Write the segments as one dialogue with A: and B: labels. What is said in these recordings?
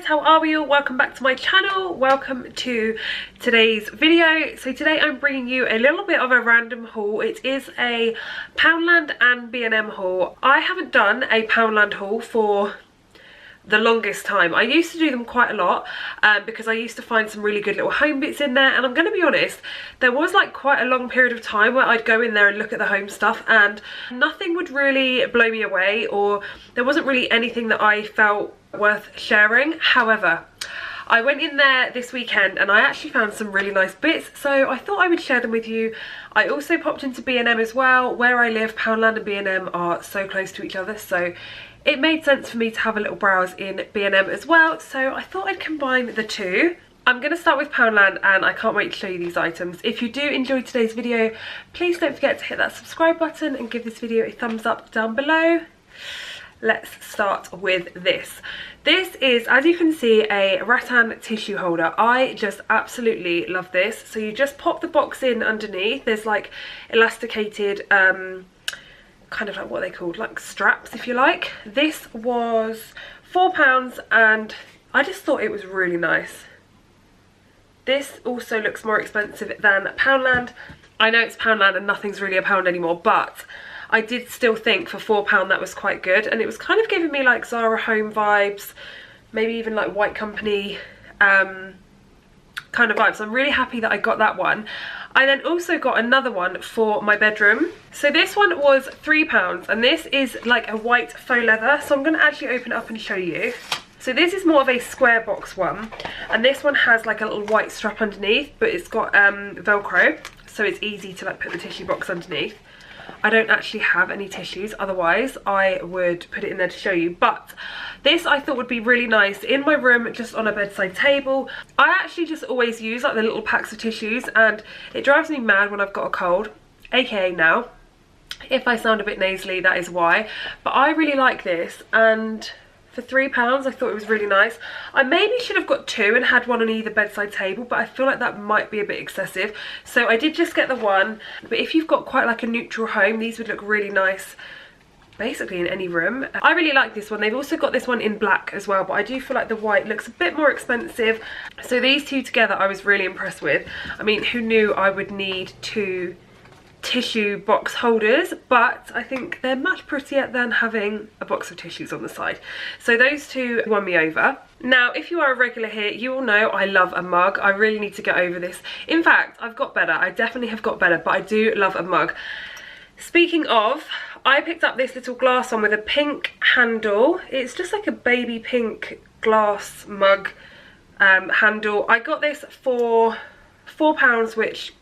A: how are we all? Welcome back to my channel. Welcome to today's video. So today I'm bringing you a little bit of a random haul. It is a Poundland and B&M haul. I haven't done a Poundland haul for the longest time. I used to do them quite a lot because I used to find some really good little home bits in there, and I'm going to be honest, there was like quite a long period of time where I'd go in there and look at the home stuff and nothing would really blow me away, or there wasn't really anything that I felt worth sharing. However, I went in there this weekend and I actually found some really nice bits, so I thought I would share them with you. I also popped into B&M as well. Where I live, Poundland and B&M are so close to each other, so it made sense for me to have a little browse in B&M as well, so I thought I'd combine the two. I'm going to start with Poundland and I can't wait to show you these items. If you do enjoy today's video, please don't forget to hit that subscribe button and give this video a thumbs up down below. Let's start with this. This is, as you can see, a rattan tissue holder. I just absolutely love this. So you just pop the box in underneath. There's like elasticated kind of like what they called, like straps if you like. This was £4 and I just thought it was really nice. This also looks more expensive than Poundland. I know it's Poundland and nothing's really a pound anymore, but I did still think for £4 that was quite good, and it was kind of giving me like Zara home vibes, maybe even like White Company kind of vibes. I'm really happy that I got that one. I then also got another one for my bedroom. So this one was £3 and this is like a white faux leather, so I'm going to actually open it up and show you. So this is more of a square box one, and this one has like a little white strap underneath, but it's got Velcro, so it's easy to like put the tissue box underneath. I don't actually have any tissues, otherwise I would put it in there to show you, but this I thought would be really nice in my room, just on a bedside table. I actually just always use like the little packs of tissues, and it drives me mad when I've got a cold, aka now. If I sound a bit nasally, that is why, but I really like this, and for £3 I thought it was really nice. I maybe should have got two and had one on either bedside table, but I feel like that might be a bit excessive, so I did just get the one. But if you've got quite like a neutral home, these would look really nice basically in any room. I really like this one. They've also got this one in black as well, but I do feel like the white looks a bit more expensive, so these two together I was really impressed with. I mean, who knew I would need two tissue box holders, but I think they're much prettier than having a box of tissues on the side. So those two won me over. Now, if you are a regular here, you will know I love a mug. I really need to get over this. In fact, I've got better. I definitely have got better, but I do love a mug. Speaking of, I picked up this little glass one with a pink handle. It's just like a baby pink glass mug handle. I got this for £4, which,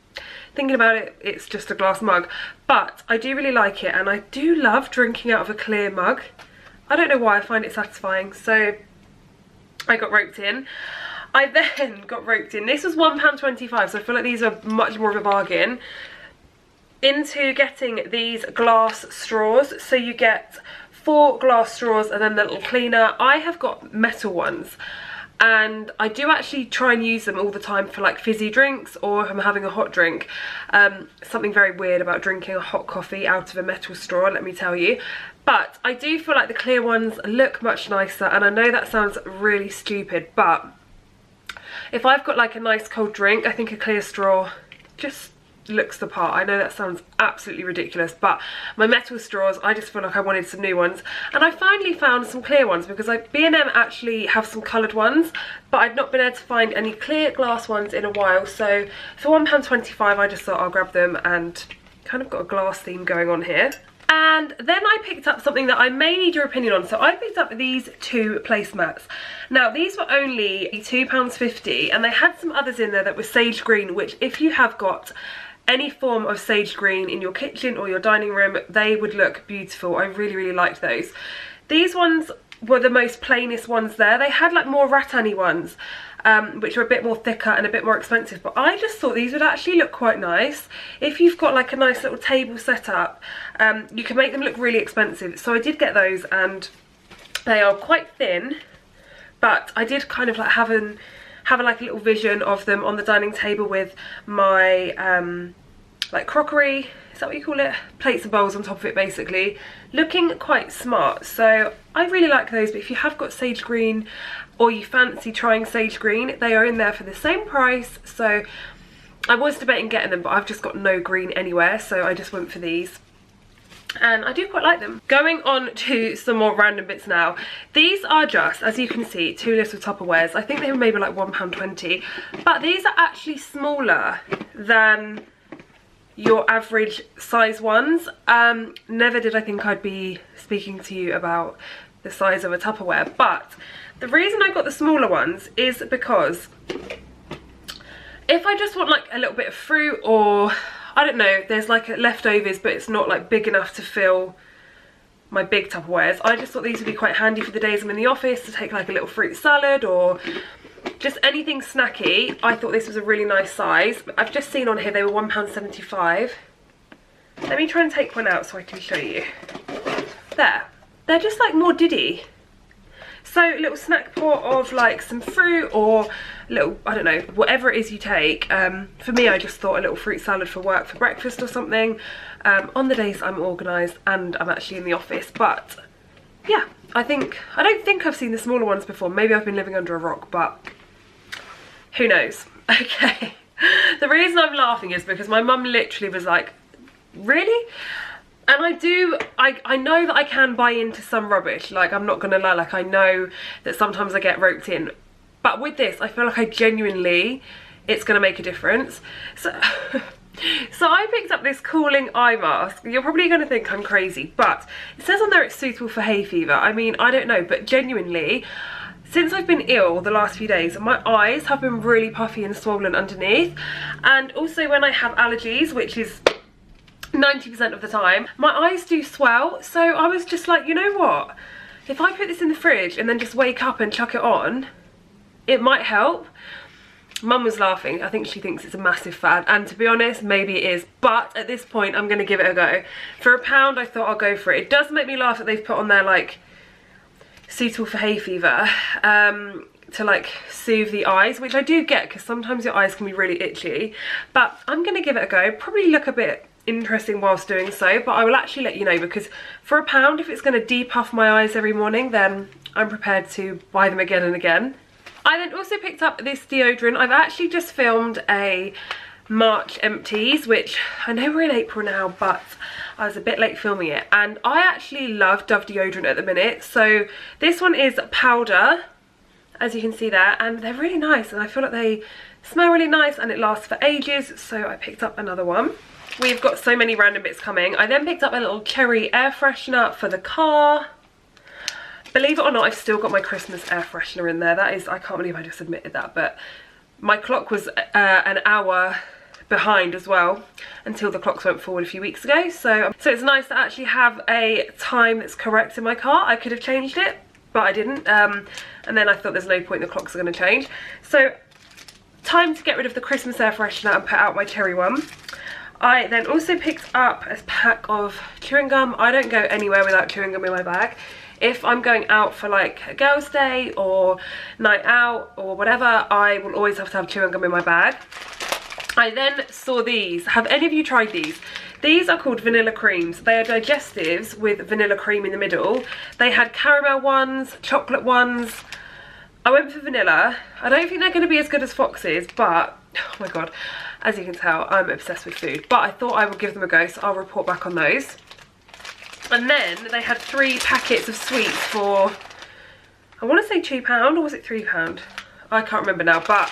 A: thinking about it, it's just a glass mug, but I do really like it, and I do love drinking out of a clear mug. I don't know why, I find it satisfying, so I got roped in. I then got roped in, this was £1.25, so I feel like these are much more of a bargain, into getting these glass straws. So you get 4 glass straws and then the little cleaner. I have got metal ones, and I do actually try and use them all the time for like fizzy drinks, or if I'm having a hot drink. Something very weird about drinking a hot coffee out of a metal straw, let me tell you. But I do feel like the clear ones look much nicer, and I know that sounds really stupid, but if I've got like a nice cold drink, I think a clear straw just looks the part. I know that sounds absolutely ridiculous, but my metal straws, I just feel like I wanted some new ones, and I finally found some clear ones, because B&M actually have some coloured ones, but I'd not been able to find any clear glass ones in a while. So for £1.25 I just thought I'll grab them, and kind of got a glass theme going on here. And then I picked up something that I may need your opinion on. So I picked up these 2 placemats. Now these were only £2.50, and they had some others in there that were sage green, which if you have got any form of sage green in your kitchen or your dining room, they would look beautiful. I really, really liked those. These ones were the most plainest ones there. They had like more rattan-y ones, which are a bit more thicker and a bit more expensive, but I just thought these would actually look quite nice. If you've got like a nice little table set up, you can make them look really expensive. So I did get those, and they are quite thin, but I did kind of like have like a little vision of them on the dining table with my like crockery, is that what you call it? Plates and bowls on top of it, basically. Looking quite smart. So I really like those, but if you have got sage green or you fancy trying sage green, they are in there for the same price. So I was debating getting them, but I've just got no green anywhere, so I just went for these. And I do quite like them. Going on to some more random bits now. These are just, as you can see, 2 little Tupperwares. I think they were maybe like £1.20, but these are actually smaller than your average size ones. Never did I think I'd be speaking to you about the size of a Tupperware, but the reason I got the smaller ones is because if I just want like a little bit of fruit, or I don't know, there's like leftovers but it's not like big enough to fill my big Tupperwares, I just thought these would be quite handy for the days I'm in the office to take like a little fruit salad or just anything snacky. I thought this was a really nice size. I've just seen on here they were £1.75. Let me try and take one out so I can show you. There. They're just like more diddy. So a little snack pot of like some fruit or little, I don't know, whatever it is you take. For me, I just thought a little fruit salad for work for breakfast or something. On the days I'm organised and I'm actually in the office. But yeah, I don't think I've seen the smaller ones before. Maybe I've been living under a rock, but who knows? Okay. The reason I'm laughing is because my mum literally was like, really? And I know that I can buy into some rubbish, like I'm not gonna lie, like I know that sometimes I get roped in, but with this I feel like I genuinely, it's gonna make a difference. So I picked up this cooling eye mask. You're probably gonna think I'm crazy, but it says on there it's suitable for hay fever. I mean, I don't know, but genuinely, since I've been ill the last few days, my eyes have been really puffy and swollen underneath, and also when I have allergies, which is 90% of the time, my eyes do swell. So I was just like, you know what, if I put this in the fridge and then just wake up and chuck it on, it might help. Mum was laughing. I think she thinks it's a massive fad, and to be honest, maybe it is, but at this point I'm going to give it a go. For £1 I thought I'll go for it. It does make me laugh that they've put on there like suitable for hay fever, to like soothe the eyes, which I do get because sometimes your eyes can be really itchy, but I'm going to give it a go. Probably look a bit interesting whilst doing so, but I will actually let you know, because for £1, if it's going to depuff my eyes every morning, then I'm prepared to buy them again and again. I then also picked up this deodorant. I've actually just filmed a March empties, which I know we're in April now, but I was a bit late filming it, and I actually love Dove deodorant at the minute. So this one is powder, as you can see there, and they're really nice, and I feel like they smell really nice and it lasts for ages, so I picked up another one. We've got so many random bits coming. I then picked up a little cherry air freshener for the car. Believe it or not, I've still got my Christmas air freshener in there. That is, I can't believe I just admitted that, but my clock was an hour behind as well until the clocks went forward a few weeks ago. So it's nice to actually have a time that's correct in my car. I could have changed it, but I didn't. And then I thought there's no point, the clocks are going to change. So time to get rid of the Christmas air freshener and put out my cherry one. I then also picked up a pack of chewing gum. I don't go anywhere without chewing gum in my bag. If I'm going out for like a girls' day or night out or whatever, I will always have to have chewing gum in my bag. I then saw these. Have any of you tried these? These are called vanilla creams. They are digestives with vanilla cream in the middle. They had caramel ones, chocolate ones. I went for vanilla. I don't think they're going to be as good as Fox's, but oh my god, as you can tell, I'm obsessed with food. But I thought I would give them a go, so I'll report back on those. And then they had 3 packets of sweets for, I want to say £2, or was it £3? I can't remember now, but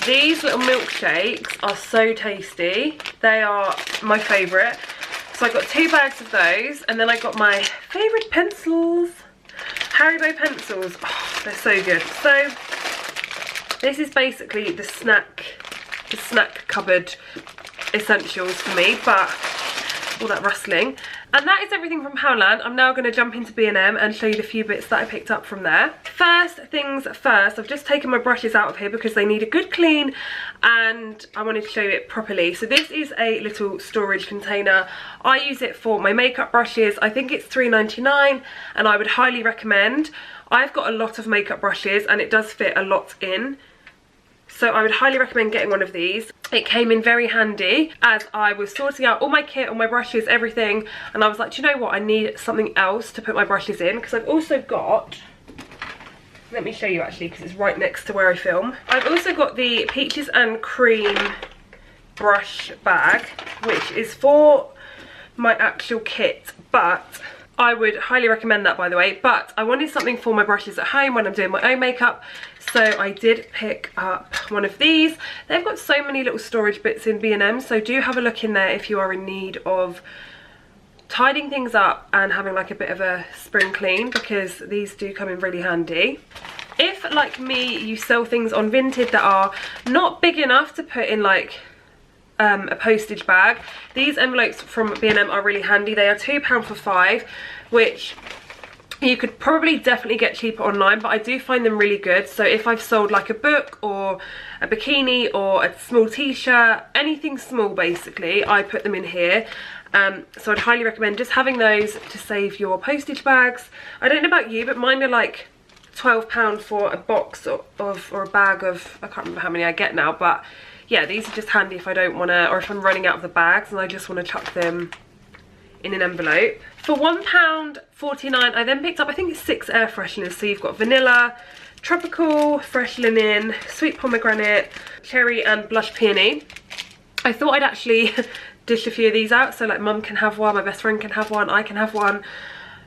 A: these little milkshakes are so tasty. They are my favourite. So I got 2 bags of those, and then I got my favourite pencils. Haribo pencils. Oh, they're so good. So this is basically the snack cupboard essentials for me, but all that rustling. And that is everything from Poundland. I'm now going to jump into B&M and show you the few bits that I picked up from there. First things first, I've just taken my brushes out of here because they need a good clean and I wanted to show you it properly. So this is a little storage container. I use it for my makeup brushes. I think it's £3.99 and I would highly recommend. I've got a lot of makeup brushes and it does fit a lot in. So I would highly recommend getting one of these. It came in very handy as I was sorting out all my kit, all my brushes, everything. And I was like, do you know what? I need something else to put my brushes in, because I've also got Let me show you actually, because it's right next to where I film. I've also got the Peaches and Cream brush bag, which is for my actual kit, but I would highly recommend that, by the way. But I wanted something for my brushes at home when I'm doing my own makeup, so I did pick up one of these. They've got so many little storage bits in B&M, so do have a look in there if you are in need of tidying things up and having like a bit of a spring clean, because these do come in really handy. If, like me, you sell things on Vinted that are not big enough to put in like a postage bag, these envelopes from B&M are really handy. They are £2 for 5, which you could probably definitely get cheaper online, but I do find them really good. So if I've sold like a book or a bikini or a small t-shirt, anything small basically, I put them in here. So I'd highly recommend just having those to save your postage bags. I don't know about you, but mine are like £12 for a box or a bag of, I can't remember how many I get now, but yeah, these are just handy if I don't want to, or if I'm running out of the bags and I just want to chuck them in an envelope. For £1.49, I then picked up, I think it's 6 air fresheners. So you've got vanilla, tropical, fresh linen, sweet pomegranate, cherry and blush peony. I thought I'd actually dish a few of these out, so like mum can have one, my best friend can have one, I can have one,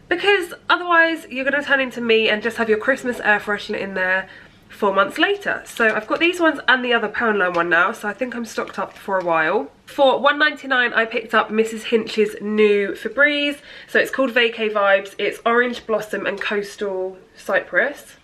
A: because otherwise you're going to turn into me and just have your Christmas air freshener in there 4 months later. So I've got these ones and the other Poundland one now, so I think I'm stocked up for a while. For £1.99 I picked up Mrs. Hinch's new Febreze. So it's called Vacay Vibes. It's orange blossom and coastal cypress.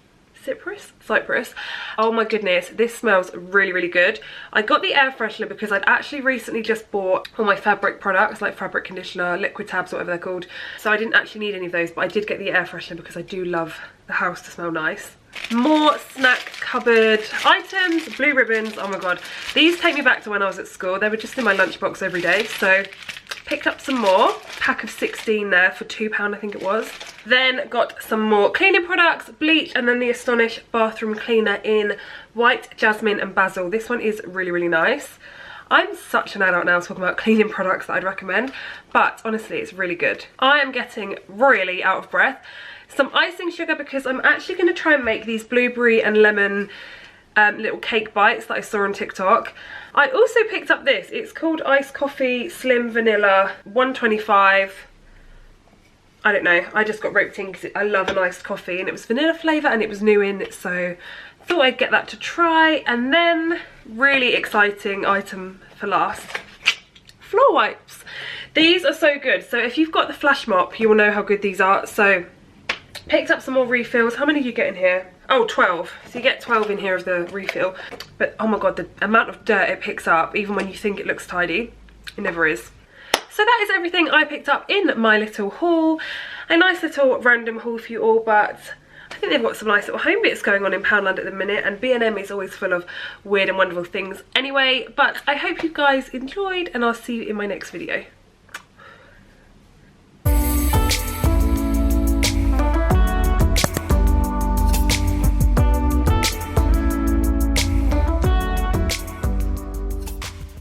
A: Cypress. Oh my goodness, this smells really, really good. I got the air freshener because I'd actually recently just bought all my fabric products, like fabric conditioner, liquid tabs, whatever they're called. So I didn't actually need any of those, but I did get the air freshener because I do love the house to smell nice. More snack cupboard items, blue ribbons. Oh my god, these take me back to when I was at school. They were just in my lunchbox every day, so picked up some more. Pack of 16 there for £2, I think it was. Then got some more cleaning products, bleach, and then the Astonish bathroom cleaner in white, jasmine and basil. This one is really, really nice. I'm such an adult now talking about cleaning products that I'd recommend, but honestly it's really good. I am getting really out of breath. Some icing sugar because I'm actually going to try and make these blueberry and lemon little cake bites that I saw on TikTok. I also picked up this. It's called Iced Coffee Slim Vanilla, $1.25. I don't know, I just got roped in because I love an iced coffee, and it was vanilla flavour and it was new in, so thought I'd get that to try. And then, really exciting item for last, floor wipes. These are so good. So if you've got the flash mop, you will know how good these are. So picked up some more refills. How many do you get in here? Oh, 12. So you get 12 in here of the refill. But oh my god, the amount of dirt it picks up, even when you think it looks tidy, it never is. So that is everything I picked up in my little haul. A nice little random haul for you all, but I think they've got some nice little home bits going on in Poundland at the minute, and B&M is always full of weird and wonderful things anyway. But I hope you guys enjoyed, and I'll see you in my next video.